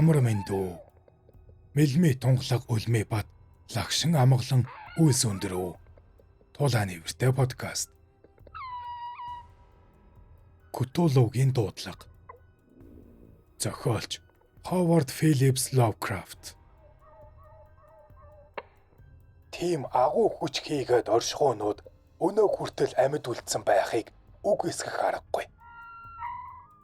Амар мэндүү. Мэлми тунгалаг үлмээ бат лагшин амгалан үйлс өндөрөө. Тулааны вэртэй подкаст. Cthulhu-гийн дуудлага. Зохиолч Howard Phillips Lovecraft. Тим агуу хүч хийгээд оршихуунууд өнөө хүртэл амьд үлдсэн байхыг үг эсгэх аргагүй.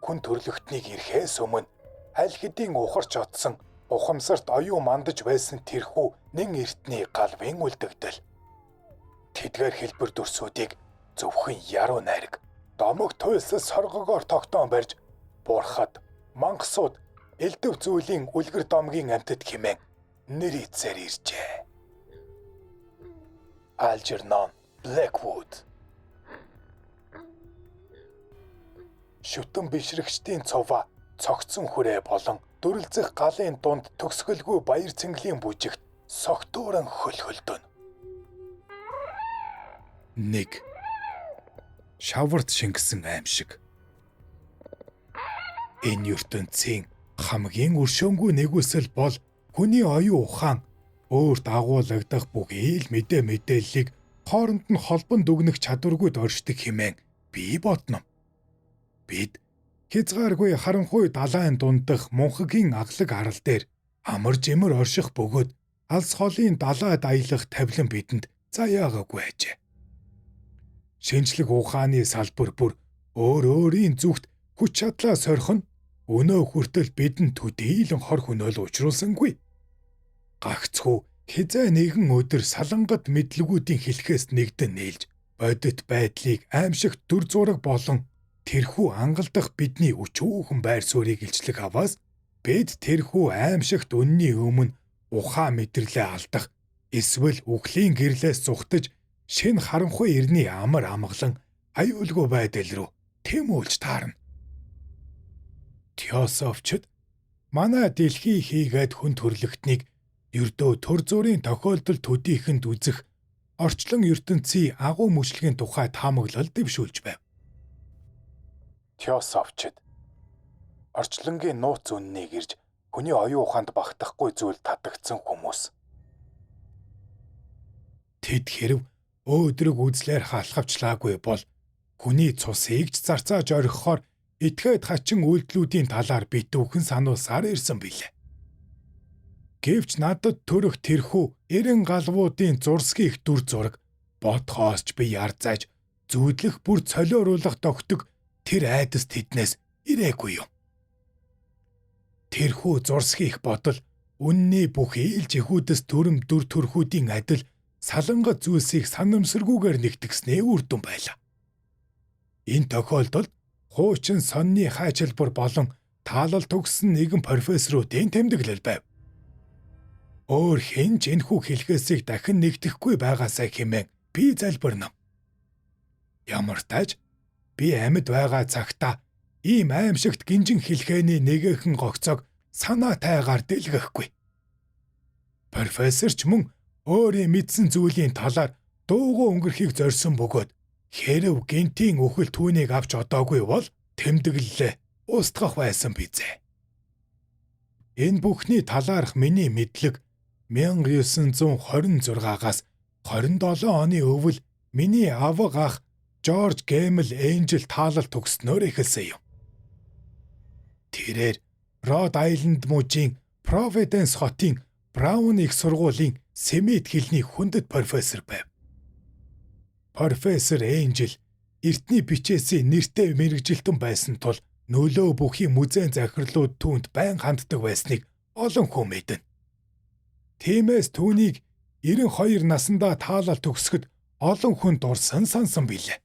Хүн төрлөختнийг ирэхээс өмнө аль хэдийн ухарч одсон ухамсарт оюун мандаж байсан тэрхүү нэн эртний галвын үлдэгдэл. Тэдгээр хэлбэр дүрсүүдийг зөвхөн яруу найраг, домог туйлсас соргогоор тогтоон барьж буурхад мангасууд элдв зүйлийн үлгэр домгийн амьтад хэмээн нэр ийцээр иржээ. Algernon Blackwood. Шүтэн бишрэгчдийн цуваа цогцсон хүрээ болон дүрлзэх галын дунд төгсгөлгүй баяр цэнгэлийн бүжигт согтууран хөлхөлдөн. 1. Шаварт шингэсэн аимшиг. Энэ ертөнцийн хамгийн өршөөнгүй нэгүсэл бол хүний оюун ухаан өөрт агуулгадах бүхий л мэдээллийг хооронд нь холбон дүгнэх чадваргүй доршдог хэмээн би бодно. Бид хязгааргүй харанхуй далайн дундах мунхагийн аглаг арал дээр амар жимэр орших бөгөөд алс холын далайд аялах тавилан бидэнд заяагаагүй ажээ. Шинжлэх ухааны салбар бүр өөрийн зүгт хүч чадлаа сорих нь өнөө хүртэл бидэнд төдийлөн хор хөнөөл учруулсангүй. Гагцхүү хизээ нэгэн өдөр салангат мэдлэгүүдийн хэлхээс нэгдэн нээлж бодит байдлыг аимшигт дүр зураг болон тэрхүү ангалдах бидний өчүүхэн байр суурийг илчлэх аваас бид тэрхүү аимшигт үнний өмнө ухаан мэдрэлээ алдах эсвэл үхлийн гэрлээс зүхтэж шинэ харанхуй эртний амар амгалан аюулгүй байдал руу тэмүүлж таарна. Теософчд манай дэлхий хийгээд хүн төрлөختнийг ердөө төр зүрийн тохиолдол төдийхэнд үзэх орчлон ертөнцийн агуу мөчлөгийн тухай таамаглал дэвшүүлж байв. Теософчд орчлонгийн нууц үннийг ирж хүний оюун ухаанд багтахгүй зүйл татагдсан хүмүүс. Тэд хэрв өөдрөг үзлээр халахвчлаагүй бол хүний цусыг ч зарцааж орхихоор этгээд хачин үйлдэлүүдийн талаар битүүхэн сануулсаар ирсэн билээ. Гэвч надад төрөх тэрхүү 90 галвуудын зурсгийн дүр зураг бодхоосч би ярзааж зүүдлэх бүр цолиоруулах тогтдог тэр айдас тэднээс ирээгүй юм. Тэрхүү зурсгийх бодол үнний бүх ийл жихүүдэс төрөм дүр төрхүүдийн адил салангат зүйлсийг санамсаргүйгээр нэгтгэснээ үр дүн байлаа. Энэ тохиолдолд хуучин сонны хайчилбар болон таалал төгссөн нэгэн профессоруудын тэмдэглэл байв. Өөр хэн ч энэхүү хэлхээсийг дахин нэгтгэхгүй байгаасай хэмээн би залбирна. Ямар тааж би амьд байгаа цагта ийм аимшигт гинжин хэлхээний нэгэхэн гогцоог санаа тайгаар дэлгэхгүй. Профессор ч мөн өөрийн мэдсэн зүйлийн талаар дуугүй өнгөрөхийг зорьсон бөгөөд хэрв гинтийн үхэл түүнийг авч одоогүй бол тэмдэглэлээ устгах байсан бизээ. Энэ бүхний талаарх миний мэдлэг 1926-аас 27 оны өвөл миний авга ах Жорж Гэмэл Энжел таалал төгснөөр эхэлсэн юм. Тэрээр Род Айленд мужийн Провиденс хотын Браун их сургуулийн Смит хэлний хүндэт профессор байв. Профессор Энжел эртний бичээсийн нэртэй мэргэжилтэн байсан тул нөлөө бүхий музейн захирлууд түүнд байн ханддаг байсныг олон хүн мэднэ. Тиймээс түүнийг 92 наснда таалал төгсгөд олон хүн дурсан сансан билээ.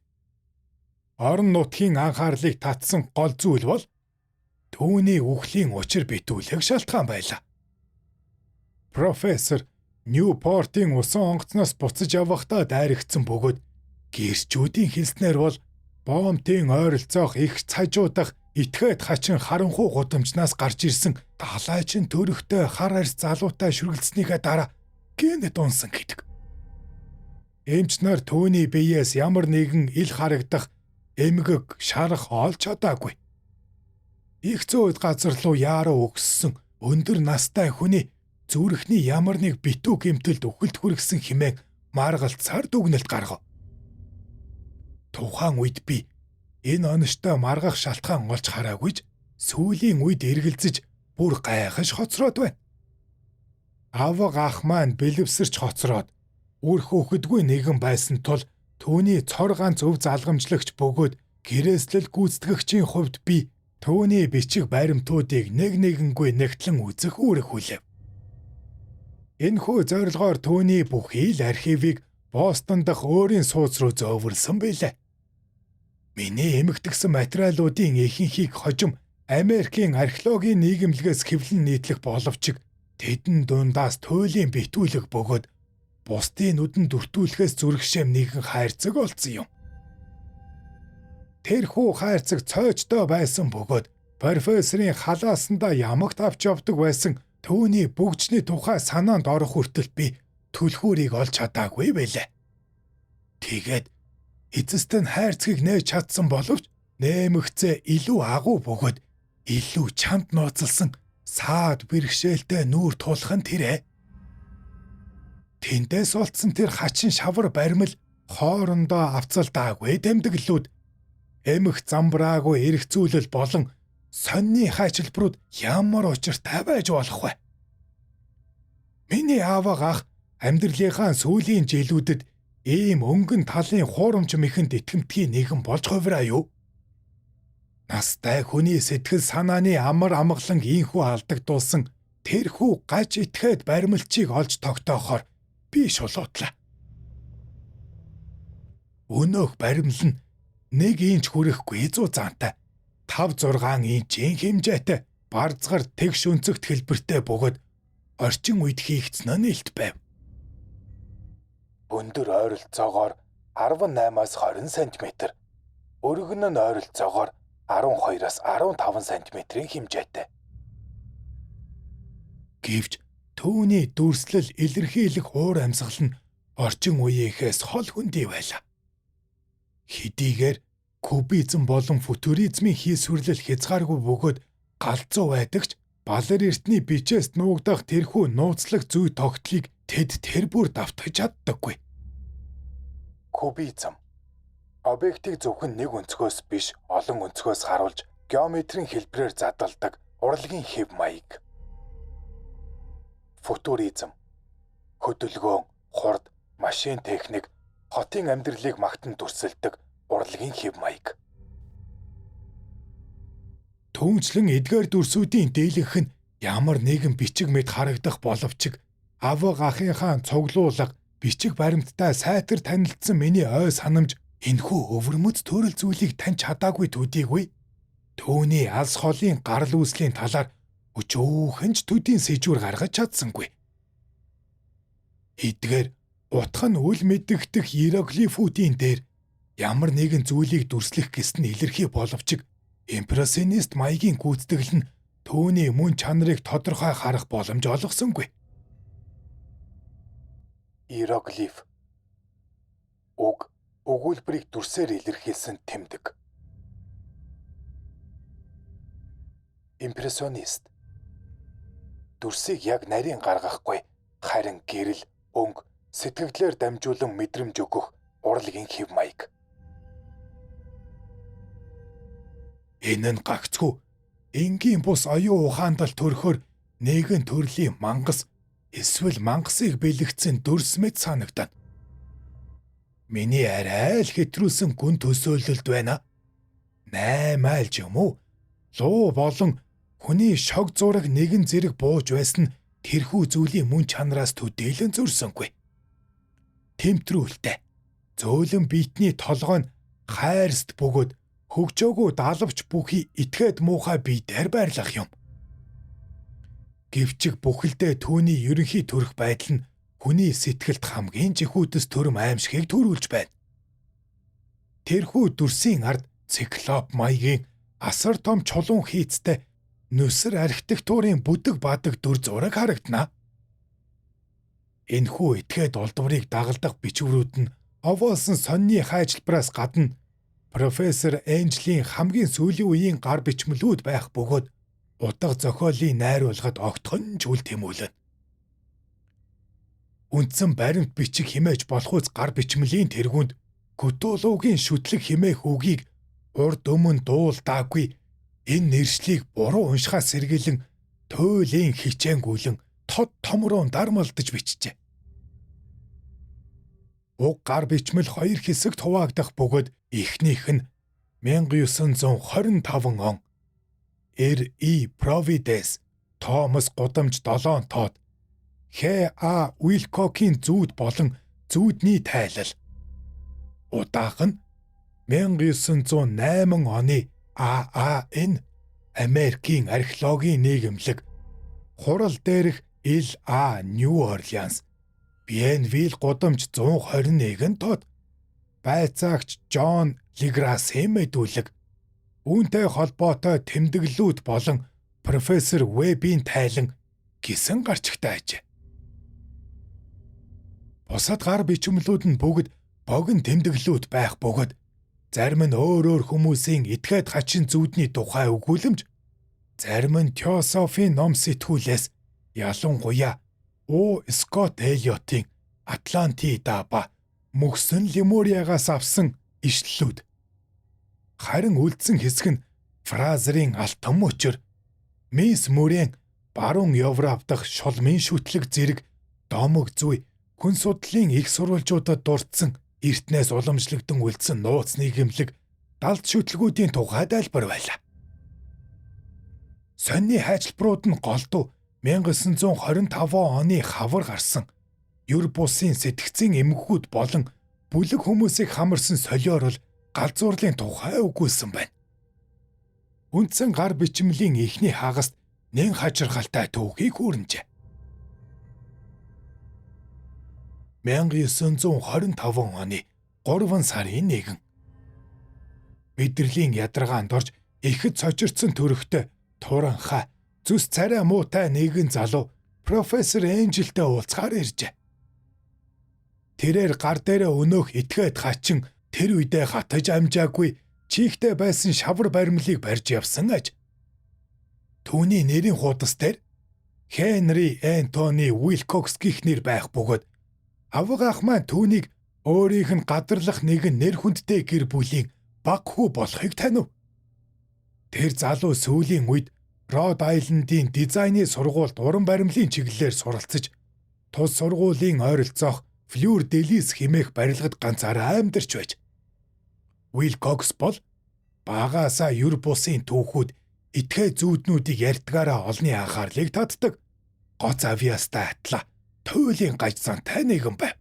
Орон нутгийн анхаарлыг татсан гол зүйл бол түүний үхлийн учир битүүлэх шалтгаан байлаа. Профессор Ньюпортын усан онгоцноос буцаж явахдаа дайрагдсан бөгөөд гэрчүүдийн хэлснээр бол бомбын ойролцоох их цажуудах этгээд хачин харанхуй гудамжнаас гарч ирсэн далайчин төрөхтэй хар арьс залуутай шүргэлцснийхээ дараа гинэт унсан гэдэг. Эмч нар түүний биеэс ямар нэгэн ил харагдах эмгэг шарах олж чадаагүй. Их зүйд газар руу яараа өгссөн өндөр настай хүний зүрхний ямар нэг битүү гэмтэлд үхэлд хүргэсэн хэмээн маргалцаар дүгнэлт гаргав. Тухайн үед би энэ оноштой маргах шалтгаан олж хараагүйж сүүлийн үед эргэлзэж бүр гайхаж хоцроод байна. Аваг ах маань бэлэвсэрч хоцроод үр хөөхдгүй нэгэн байсан тул түүний цор ганц өв залгамжлагч бөгөөд гэрээслэл гүйцэтгэгчийн хувьд би түүний бичиг баримтуудыг нэг нэгэнгүй нэгтлэн үзэх үүрэг хүлээв. Энэхүү зорилгоор түүний бүхий л архивыг Бостон дахь өөрийн сууц руу зөөвөрлсөн байлаа. Миний эмэгтгсэн материалуудын ихэнхийг хожим Америкийн археологийн нийгэмлэгээс хэвлэн нийтлэх боловч тэдэн дундаас туйлын битүүлэг бөгөөд бусдын нүдэнд дүртүүлэхээс зүрхшэм нэгэн хайрцаг олдсон юм. Тэрхүү хайрцаг цойчтой байсан бөгөөд профессорын халаасандаа ямагт авч явдаг байсан түүний бүгжний тухай санаанд орох хүртэл би түлхүүрийг олж чадаагүй байлаа. Тэгээд эцэст нь хайрцгийг нээж чадсан боловч нэмэгцээ илүү агуу бөгөөд илүү чамд нууцлсан саад бэрхшээлтэй нүүр тулах нь тэрэ. Тэндээс олдсон тэр хачин шавар баримл хоорондоо авцалдаагүй тэмдэглэлүүд эмх замбраагүй эргцүүлэл болон сонины хайчилбарууд ямар учиртай байж болох вэ? Миний ааваг ах амьдралынхаа сүүлийн жилүүдэд ийм өнгөн талын хуурамч мэхэнд итгэмтгий нэгэн болж хувираа юу? Настай хүний сэтгэл санааны амар амгалан ийхүү алдагдуулсан тэрхүү гаж итгээд баримлчийг олж тогтоохоор би шулуутлаа. Өнөөх баримл нь 1 инч хүрэхгүй 100 заантай 5-6 инчийн хэмжээтэй барзгар тэгш өнцөгт хэлбэртэй бөгөөд орчин үед хийгдсэн нь илт байв. Өндөр ойролцоогоор 18-аас 20 см, өргөн нь ойролцоогоор 12-аас 15 см-ийн хэмжээтэй. Гэвч түүний дүрслэл илэрхийлэх уур амьсгал нь орчин үеийнхээс хол хөндий байлаа. Хэдийгээр кубизм болон футуризмын хийсвэрлэл хязгааргүй бөгөөд галзуу байдагч балер эртний бичээс нуугдах тэрхүү нууцлах зүй тогтлыг тэд тэр бүр давтгаж чаддаггүй. Кубизм объектыг зөвхөн нэг өнцгөөс биш олон өнцгөөс харуулж геометрийн хэлбэрээр задалдаг урлагийн хэв маяг. Футуризм хөдөлгөөн, хурд, машин техник, хотын амьдралыг магтан дүрсэлдэг урлагийн хэв маяг. Түүнчлэн эдгээр дүрсүүдийн дийлэнх нь ямар нэгэн бичиг мэд харагдах боловч аваг ахынхаа цуглуулга бичиг баримттай сайтар танилцсан миний ой санамж энэхүү өвөрмөц төрөл зүйлийг таньж чадаагүй төдийгүй түүний алс холын гарал үүслийн талаар өчөөхөн ч төдийн сэжвэр гаргаж чадсангүй. Эдгээр утга нь үл мэдэгдэх иероглифуудын дээр ямар нэгэн зүйлийг дүрслэх гэсэн илэрхий боловч импрессионист маягийн гүйцэтгэл нь түүний мөн чанарыг тодорхой харах боломж олгосонгүй. Иероглиф уг өгүүлбэрийг дүрсээр илэрхийлсэн тэмдэг. Импрессионист дүрсийг яг нарийн гаргахгүй харин гэрэл, өнгө, сэтгэлээр дамжуулан мэдрэмж өгөх урлагийн хэв маяг. Энэ нь гагцхүү энгийн бус оюун ухаандал төрөхөөр нэгэн төрлийн мангас эсвэл мангасыг бэлэгдсэн дүрс мэт санагдана. Миний арай л хэтрүүлсэн гүн төсөөлөлд байна. 8 айлч юм уу? Луу болон хүний шог зураг нэгэн зэрэг бууж байсан нь тэрхүү зүйлийн мөн чанараас төдийлөн зөрсөнгүй. Тэмтрүүлтэй зөөлөн биетний толгой нь хайрст бөгөөд хөгжөөгөө даалвч бүхий итгээд муухай биедээр байрлах юм. Гэвч бүхэлдээ түүний ерөнхий төрх байдал нь хүний сэтгэлд хамгийн жихүүдэс төрөм аимшигыг төрүүлж байна. Тэрхүү дүрсийн ард циклоп маягийн асар том чулуун хийцтэй нүсэр архитектурын бүдэг бадаг дүр зураг харагдана. Энэхүү этгээд олдврыг дагалдах бичвэрүүд нь овоолсон сонины хайчилбараас гадна профессор Энжлийн хамгийн сүүлийн үеийн гар бичмэлүүд байх бөгөөд утга зохиолын найруулгад огтхон ч үл тэмүүлэн. Үндсэн баримт бичих химээж болохуйц гар бичмэлийн тэргуунд Ктулуугийн шүтлэг химээх үгийг урд өмнө дуулдаагүй энэ нэршлиг буруу уншихаас сэргийлэн туйлын хичээнгүүлэн тод томроо дармалдаж бичжээ. Уг гар бичмэл хоёр хэсэгт хуваагдах бөгөөд эхнийх нь 1925 он Р.И. Providence Томас гудамж 7 тоод Х.А. Уилкокийн зүүд болон зүүдний тайлал. Удаах нь 1908 оны ААН Америкийн археологийн нийгэмлэг хурал дээрх Л.А. Нью Орлеанс Биенвилл гудамж 121 тоод байцаагч Джон Леграсын мэдүүлэг үүнтэй холбоотой тэмдэглэлүүд болон профессор Вебийн тайлан гисэн гарчигтай ажээ. Бусад гар бичмлүүд нь бүгд богино тэмдэглэлүүд байх бөгөөд зарим нь өөр хүмүүсийн этгээд хачин зүудний тухай өгүүлэмж, зарим нь теософийн ном сэтгүүлээс ялангуяа О. Скотт Элиотийн Атлантида ба Мөксөн Лемуриагаас авсан ишлэлүүд. Харин үлдсэн хэсэг нь Фразерийн алтан мөчөр, Мисс Мөрийн баруун Европ дахь шулмын шүтлэг зэрэг домог зүй хүн судлалын их сурвалжуудад дурдсан эртнээс уламжлагдсан үлдсэн нууц нийгэмлэг далд шүтлгүүдийн тухай тайлбар байлаа. Сонины хайчилбарууд нь голдуу 1925 оны хавар гарсан юр бусын сэтгцийн эмгэгүүд болон бүлэг хүмүүсийг хамарсан солиор бол галзуурлын тухай өгүүлсэн байна. Үндсэн гар бичмэлийн эхний хагаст нэн хачирхалтай түүхийг хүрнжээ. 1925 оны 3 сарын 1 мэдрэлийн ядаргаанд орж ихэд цочирдсан төрхтэй туранхай зүс царай муутай нэгэн залуу профессор Энжилтэй уулзахаар иржээ. Тэрээр гар дээрээ өнөөх этгээд хачин тэр үедээ хатаж амжаагүй чихтэй байсан шавар баримлыг барьж явсан аж. Түүний нэрийн хуудас дээр Хенри Энтони Уилкокс гэх нэр байх бөгөөд авга ах маань түүнийг өөрийнх нь гадарлах нэгэн нэр хүндтэй гэр бүлийн баг хүү болохыг танив. Тэр залуу сүүлийн үед Род Айлендийн дизайны сургуульд уран баримлын чиглэлээр суралцж, тус сургуулийн ойролцоох Флюр Делис хэмээх барилгад ганцаараа амьдарч байж. Уилкокс бол багаасаа юр бусын түүхүүд этгээ зүүднүүдийг ярьдгаараа олны анхаарлыг татдаг. Гоц авьяастай атла туйлын гаж зантай нэгэн байв.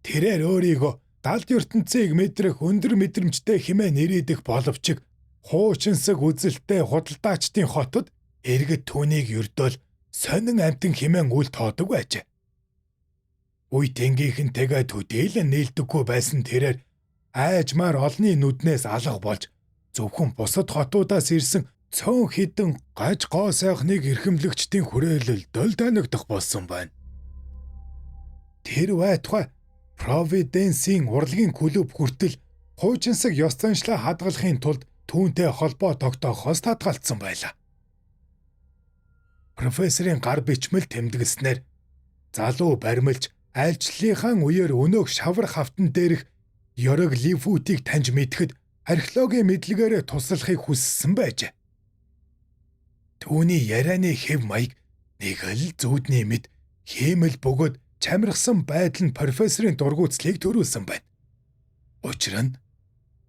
Тэрээр өөрийгөө далд ертөнцийг мэдрэх өндөр мэдрэмжтэй хэмээн нэрийдэх боловч хуучинсаг үзэлтэй худалдаачдын хотод иргэд түүнийг ердөөл сонин амтэн хэмээн үл тоодог байжээ. Үе тэнгийнхэнтэйгээ төдийлөн нийлдэггүй байсан тэрээр айжмаар олны нүднээс алга болж зөвхөн бусад хотуудаас ирсэн цөөн хідэн гаж гоо сайхныг эрхэмлэгчдийн хүрээлэлд танигдах болсон байна. Тэр байтугай Провиденсийн урлагийн клуб хүртэл хуучинсаг ёс заншлаа хадгалахын тулд түүнтэй холбоо тогтоохоос татгалцсан байлаа. Профессорын гар бичмэл тэмдэглэснээр залуу баримлж айлчлалынхаа үеэр өнөөх шавар хавтан дээрх иероглифүүдийг таньж мэдэхэд археологийн мэдлэгээрээ туслахыг хүссэн байжээ. Түүний ярианы хэв маяг нэг л зүудний мэд хиймэл бөгөөд чамиргсан байдал нь профессорын дургуутслыг төрүүлсэн байна. Учир нь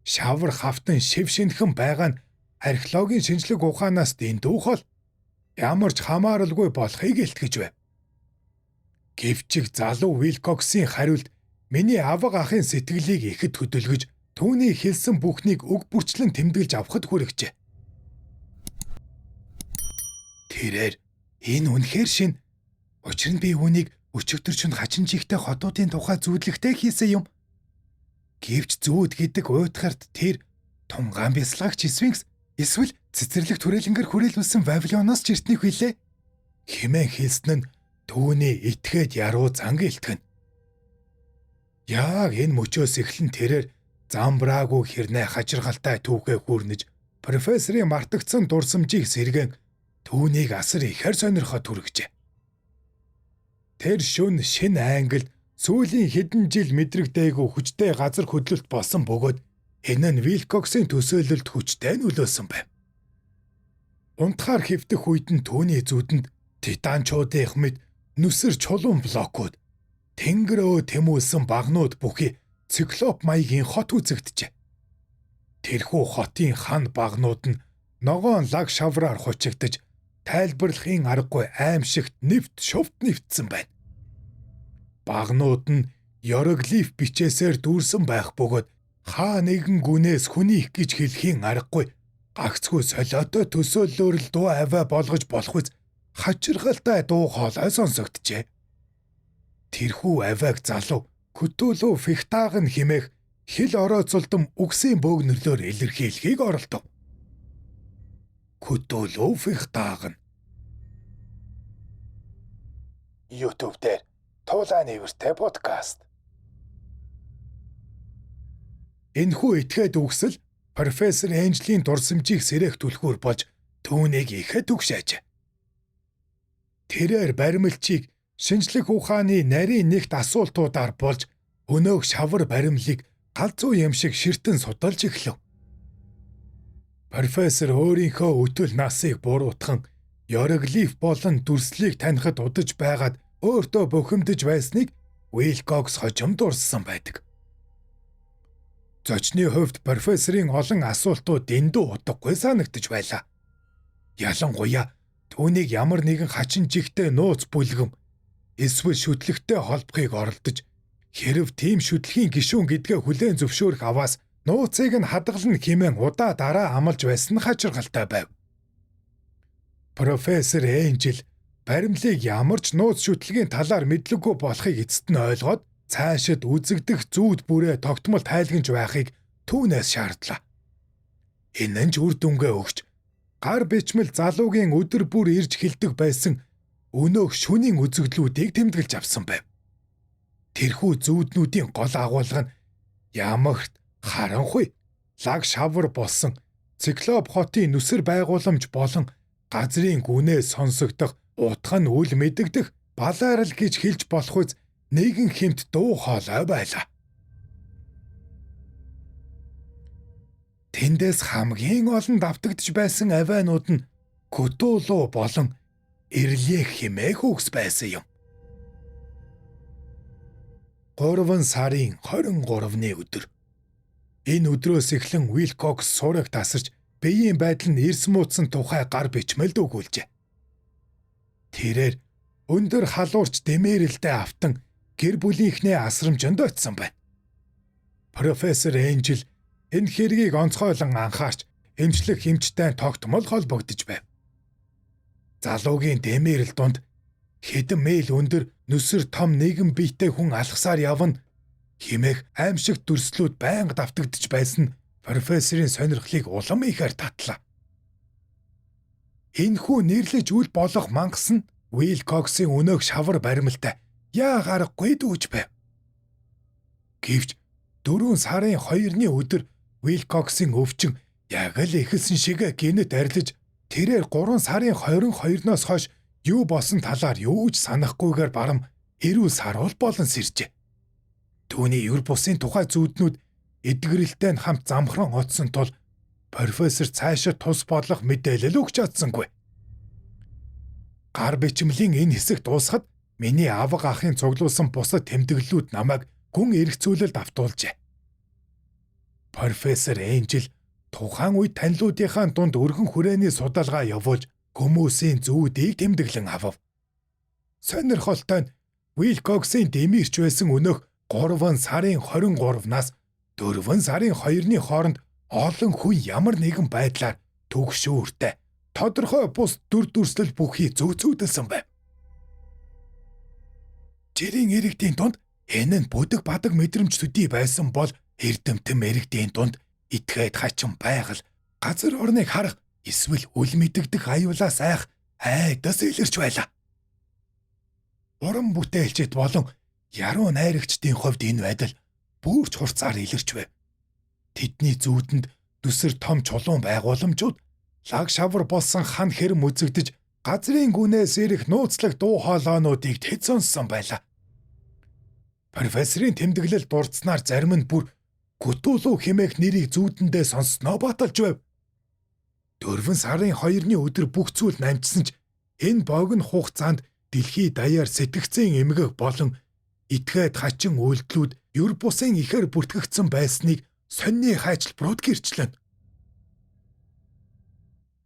шавар хавтан шив шинхэн байгаа нь археологийн шинжлэх ухаанаас дэндүүх хол ямар ч хамааралгүй болохыг илтгэж байв. Гэвч залуу Уилкоксын хариулт миний авга ахын сэтгэлийг ихэд хөдөлгөж түүний хэлсэн бүхнийг өг бүрчлэн тэмдэглэж авахд хүрэгжээ. Тэрээр энэ үнэхээр шин. Учир нь би үүнийг өчигдөрчөнд хачин чихтэй хотуудын тухай зүүдлэхтэй хийсэн юм. Гэвч зүүд гэдэг уйтгарт тэр тунгаан бясалгагч Сфинкс эсвэл цэцэрлэг түрээлэнгээр хүрээлүүлсэн Вавилоноос ч эртнийх билээ. Хэмээн хэлсэн нь түүний этгээд яруу занг илтгэн. Яг энэ мөчөөс эхлэн тэрээр замбраагүй хэрнээ хачиргалтай түүхээ хүрнэж профессорын мартагдсан дурсамжийг сэргэн түүнийг асар ихээр сонирхоод түргэжээ. Тэр шөнө шинэ Англид сүүлийн хэдэн жил мэдрэгдээгүй хүчтэй газар хөдлөлт болсон бөгөөд энэ нь Вилкоксийн төсөөлөлд хүчтэй нөлөөсөн байв. Унтахаар хэвдэх үед нь түүний зүудэнд титанчуудын мэд нүсэр чулуун блокууд, тэнгэрөө тэмүүлсэн багнууд бүхий циклоп маягийн хот үзэгджээ. Тэрхүү хотын хан багнууд нь ногоон лаг шавраар хучигдж тайлбарлахын аргагүй аимшигт нэвт шувт нэвтсэн байна. Багнууд нь иероглиф бичээсээр дүүрсэн байх бөгөөд хаа нэгэн гүнээс хүнийх гэж хэлхийн аргагүй гагцгүй солиотой төсөөллөөр л дуу аваа болгож болох үз хачирхалтай дуу хоолой сонсогджээ. Тэрхүү авааг залуу Күтүлү Фихтагн хэмээх хэл орооцолдом үгсийн бөөгнөрлөөр илэрхийлэхийг оролдов. Күтүлү Фихтагн. YouTube дээр Туулаа нэвэртэй подкаст. Энэхүү этгээд үгсэл профессор Энжлийн дурсамжийг сэрэх түлхүүр болж түүнийг ихэд түгшээж. Тэрээр баримлчийг шинжлэх ухааны нарийн нэгт асуултуудаар болж өнөөх шавар баримлыг галзуу юм шиг ширтэн судалж эхлэв. Профессор өөрийнхөө өтөл насыг буруутган иероглиф болон дүрслийг танихад удаж байгаад өөртөө бухимдаж байсныг Вилкокс хожим дурссан байдаг. Зочны хувьд профессорын олон асуултууд дэндүү утгагүй санагдаж байлаа. Ялангуяа түүнийг ямар нэгэн хачин жигтэй нууц бүлгэм эсвэл шүтлэгтэй холбохыг оролдож хэрв тийм шүтлэгийн гишүүн гэдгээ хүлээн зөвшөөрөх аваас нууцыг нь хадгална хэмээн удаа дараа амлаж байсан нь хачиргалтай байв. Профессор Энжил баримлыг ямар ч нууц шүтлэгийн талаар мэдлэггүй болохыг эцэст нь ойлгоод цаашид үзэгдэх зүүд бүрээ тогтмол тайлгнаж байхыг түүнээс шаардлаа. Энэ нь ч үр дүнгээ өгч гар бичмэл залуугийн өдөр бүр ирж хэлдэг байсан өнөөх шүнийн үзэгдлүүдийг тэмдэглэж авсан байв. Тэрхүү зүүднүүдийн гол агуулга нь ямагт харанхуй лаг шавар болсон циклоп хотын нүсэр байгууламж болон газрын гүнээс сонсогдох утга нь үл мэдэгдэх балаарл гэж хэлж болох үз нэгэн хэмт дуу хоолой байлаа. Тэндээс хамгийн олон давтагдж байсан авианууд нь Күтүлү болон Ирлиэх хэмээх үгс байсан юм. 3 сарын 23-ны өдөр. Энэ өдрөөс эхлэн Вилкокс сураг тасарч биеийн байдал нь эрс муудсан тухай гар бичмэлд өгүүлжээ. Тэрээр өндөр халуурч дэмээрэлдээ автан гэр бүлийнхнээ асрамжинд очсон байна. Профессор Энжил энэ хэргийг онцгойлон анхаарч эмчлэх хэмжтэй тогтмол холбогдож байв. Залуугийн дэмээрэл дунд хэдэн мэйл өндөр нүсэр том нэгэн биетэй хүн алхасаар явна хэмээх аимшигт дүрслүүд байнга давтагдж байсан нь профессорын сонирхлыг улам ихээр татлаа. Энэхүү нэрлэж үл болох мангас нь Вилкоксийн өнөөх шавар баримлтай яа гарахгүй дүүж байв. Гэвч 4 сарын 2-ны өдөр Вилкоксийн өвчин яг л эхэлсэн шиг гинэт арилж тэрээр 3 сарын 22-ноос хойш юу босон талаар юу ч санахгүйгээр барам эрүүл саруул болон сэржээ. Түүний юр бусын тухай зүүднүүд эдгэрэлтэй нь хамт замхран оцсон тул профессор цаашид тус бодлох мэдээлэл өгч чадсангүй. Гар бичмлийн энэ хэсэг дуусахад миний авга ахын цуглуулсан бусад тэмдэглэлүүд намайг гүн эргцүүлэлд автуулжээ. Профессор Энжил тухайн үед танилуудынхаа дунд өргөн хүрээний судалгаа явуулж хүмүүсийн зүүдийг тэмдэглэн авав. Сонирхолтой нь Вилкоксийн дэмирч байсан өнөөх 3 сарын 23-наас 4 сарын 2-ны хооронд олон хүн ямар нэгэн байдлаар төгшөөртэй тодорхой бус дүр дүрслэл бүхий зөөцөөдөлсөн байв. Жирийн иргэдийн дунд энэ нь бүдэг бадаг мэдрэмж төдий байсан бол эрдэмтэн иргэдийн дунд итгээд хачин байгаль, газар орныг харах эсвэл үл мэдэгдэх аюулаас айх айдас илэрч байлаа. Уран бүтээлчд болон яруу найрагчдын хувьд энэ байдал бүрч хурцаар илэрч байв. Тэдний зүүдэнд дүсэр том чулуун байгууламжууд, лаг шавар болсон хан хэрэм үзэгдэж газрын гүнээс ирэх нууцлаг дуу хоолойнуудыг тэд сонссон байлаа. Профессорын тэмдэглэл дурдсанаар зарим нь бүр Гүтүүлүү хэмээх нэрийг зүүдэндээ сонссноо баталж байв. 4 сарын 2-ны өдөр бүх зүйл намжсан ч энэ богино хугацаанд дэлхий даяар сэтгцэн эмгэх болон итгээд хачин үйлдэлүүд юр бусын ихээр бүртгэгдсэн байсныг сонины хайчилбарууд гэрчлэн.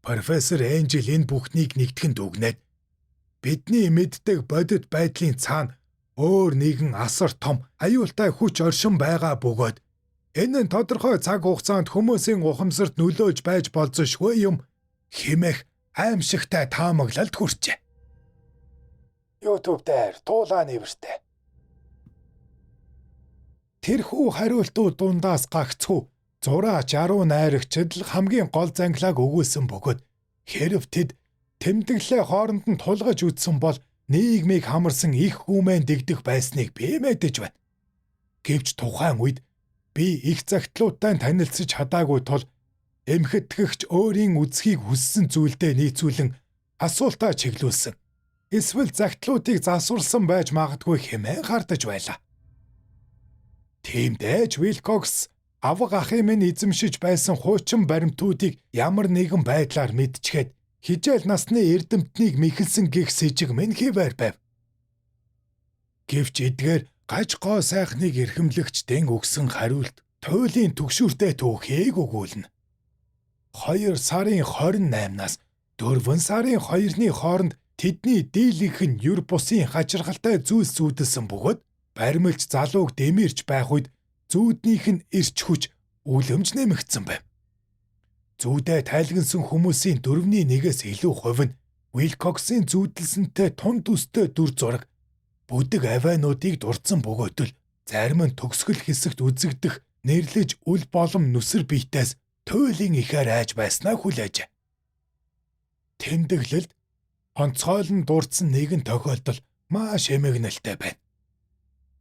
Профессор Энжел энэ бүхнийг нэгтгэн дүгнээд бидний мэддэг бодит байдлын цаана өөр нэгэн асар том аюултай хүч оршин байгаа бөгөөд энэ нь тодорхой цаг хугацаанд хүмүүсийн ухамсарт нөлөөж байж болзошгүй юм хэмээх аимшигтай таамаглалд хүрчээ. YouTube дээр туулаа нэвэртэй. Тэрхүү хариултууд дундаас гагцхүү 6-60 найрагчид л хамгийн гол зангилааг өгүүлсэн бөгөөд хэрв тэд тэмдэглэлээ хооронд нь тулгаж үтсэн бол нийгмийг хамарсан их хүмэн дэгдэх байсныг би мэдэж байна. Гэвч тухайн үед би их загтлуудтай танилцж чадаагүй тул эмхэтгэгч өөрийн үзхийг хүссэн зүйлдээ нийцүүлэн асуултаа чиглүүлсэн. Эсвэл загтлуудыг засварсан байж магадгүй хэмээн хардаж байлаа. Тиймдээ Вилкокс авга ахын минь эзэмшиж байсан хуучин баримтуудыг ямар нэгэн байдлаар мэдчихэд хижээл насны эрдэмтнийг мэхэлсэн гих сэжиг минь хിവэр байв. Гэвч эдгээр гаж гоо сайхныг эрхэмлэгчдэн өгсөн хариулт туйлын түгшүүртэй түүхийг өгүүлнэ. 2 сарын 28-наас 4 сарын 2-ны хооронд тэдний дийлэнх нь юр бусын хачиргалтай зүйлс зүүдэлсэн бөгөөд баримлж залууг дэмэрч байх үед зүүднийх нь ирч хүч үлэмж нэмэгдсэн байв. Зүүдэ тайлгансан хүмүүсийн 4/1-ээс илүү хувь нь Вилкоксын зүүдэлсэнтэй тун төстэй дүр зураг бүдэг авиануудыг дурдсан бөгөөд л зарим нь төгсгөл хэсэгт үзэгдэх нэрлэж үл болом нүсэр биетээс туйлын ихээр айж байснаа хүлээж. Тэмдэглэлд онцгойлон дурдсан нэгэн тохиолдол маш эмгэнэлтэй байна.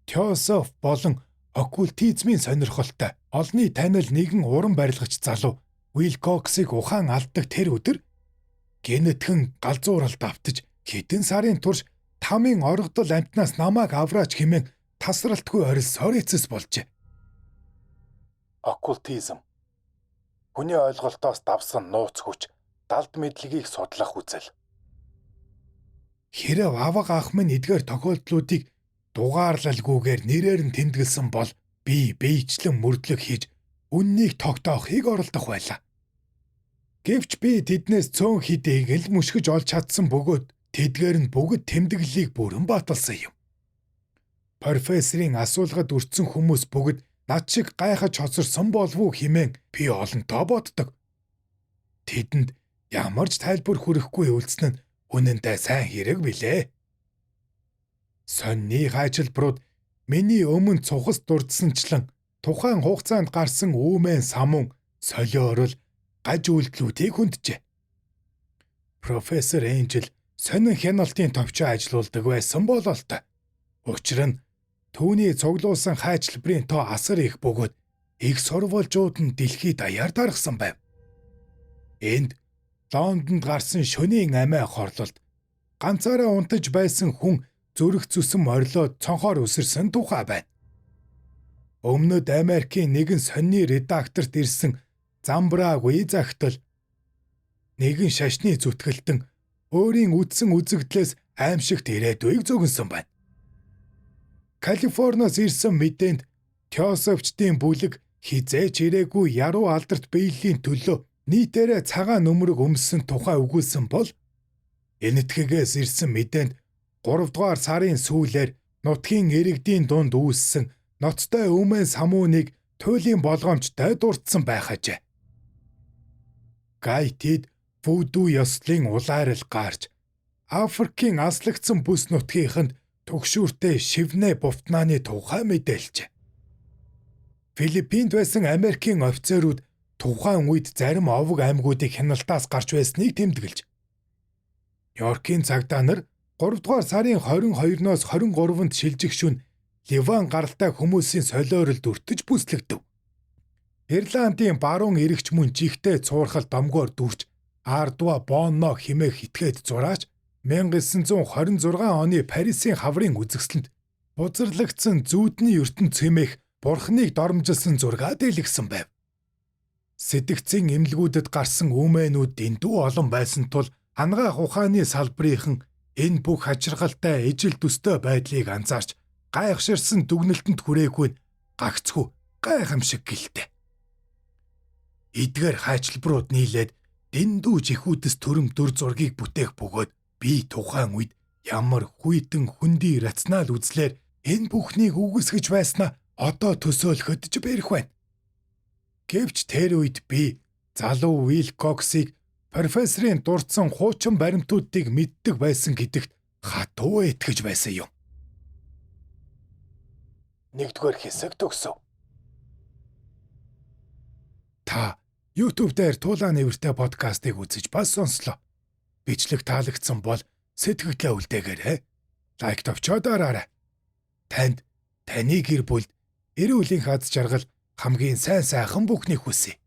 Теософ болон оккультизмын сонирхолтой олны танил нэгэн уран барилгач залуу Вилкоксыг ухаан алддаг тэр өдөр генетхэн галзууралд автаж хэдэн сарын турш тамийн оргидол амтнаас намайг авраач хэмээн тасралтгүй орилсоор эцэс болжээ. Оккультизм хүний ойлголтоос давсан нууц хүч, далд мэдлэгийг судлах үзэл. Хэрэв авга ах минь эдгээр тохиолдлуудыг дугаарлалгүйгээр нэрээр нь тэмдэглэсэн бол би биечлэн мөрдлөг хийж үннийг тогтоохыг оролдох байлаа. Гэвч би тэднээс цөөн хідийг л мушгиж олж чадсан бөгөөд тэдгээр нь бүгд тэмдэглэлийг бүрэн баталсан юм. Профессорын асуулгад өртсөн хүмүүс бүгд над шиг гайхаж хоцорсон болов уу хэмээн би олонтоо боддог. Тэдэнд ямар ч тайлбар хүрэхгүй үлдсэн нь үнэндээ сайн хэрэг билээ. Сонины хайчилбарууд миний өмнө цухас дурдсанчлан тухайн хугацаанд гарсан үүмэн самун солиорол гаж үйлдэлүүдийг хүнджээ. Профессор Энжел сонин хяналтын товчоо ажилуулдаг байсан бололтой. Учир нь түүний цуглуулсан хайчилбарын тоо асар их бөгөөд их сурвалжууд нь дэлхийд даяар даргасан байв. Энд Лондонд гарсан шөнийн амиа хорлолд ганцаараа унтаж байсан хүн зүрх зүсэм орилоод цонхоор үсэрсэн тухай байна. Өмнөд Америкийн нэгэн сонины редакторт ирсэн замбраагүй загтал нэгэн шашны зүтгэлтэн өөрийн үдсэн үзэгдлээс аимшигт ирээдүйг зөгнсөн байна. Калифорниас ирсэн мэдээнд теософчдын бүлэг хизээч ирээгүй яруу алдарт биелийн төлөө нийтээрээ цагаан нөмрөг өмссөн тухай өгүүлсэн бол энэтхэгээс ирсэн мэдээнд 3 дугаар сарын сүүлээр нутгийн иргэдийн дунд үүссэн ноцтой өмэн самууныг туйлын болгоомжтой дурдсан байх ажээ. Гайтид вүдүү ёслолын улайрал гарч Африкийн аслагдсан бүс нутгийнханд түгшүүртэй шивнэ бувтнааны тухай мэдээлжээ. Филиппинд байсан Америкийн офицерууд тухайн үед зарим овог аймагуудыг хяналтаас гарч байсныг тэмдэглэж. Нью-Йоркийн цагдаа нар 3 дугаар сарын 22-ноос 23-нд шилжих шөнө Ливан гаралтай хүмүүсийн солиоролд өртөж бүслэгдэв. Ирландын баруун эрэгч мөн жигтэй цуурхал домгоор дүрч Ардва Бонно хэмээх этгээд зураач 1926 оны Парисын хаврын үзэсгэлэнт бузарлагдсан зүүдний ертөнц хэмээх бурхныг доромжилсан зураг дэлгэсэн байв. Сэтгцийн эмнэлгүүдэд гарсан үмэнүүд дэндүү олон байсан тул ангаах ухааны салбарынхан энэ бүх хачиргалтай ижил төстэй байдлыг анзаарч гайхширсан дүгнэлтэнд хүрээгүй гагцхүү гайхамшиг гэлтэй. Эдгээр хайчилбарууд нийлээд дэндүү жихүүдэс төрөм дүр зургийг бүтээх бөгөөд би тухайн үед ямар хүйтэн хүндий рационал үзлээр энэ бүхнийг үгүйсгэж байснаа одоо төсөөлөхөд ч бэрх байна. Гэвч тэр үед би залуу Уилкоксыг профессорын дурдсан хуучин баримтуудыг мэддэг байсан гэдэгт хатуу итгэж байсан юм. 1-р хэсэг төгсөв. Та YouTube дээр Тулаа нэвртэй подкастыг үзэж бас сонслоо. Бичлэг таалагдсан бол сэтгэгдлээ үлдээгээрэй. Лайк товчоо дараарай. Танд, таны гэр бүлд эрүүл энх аз жаргал хамгийн сайн сайхан бүхнийг хүсье.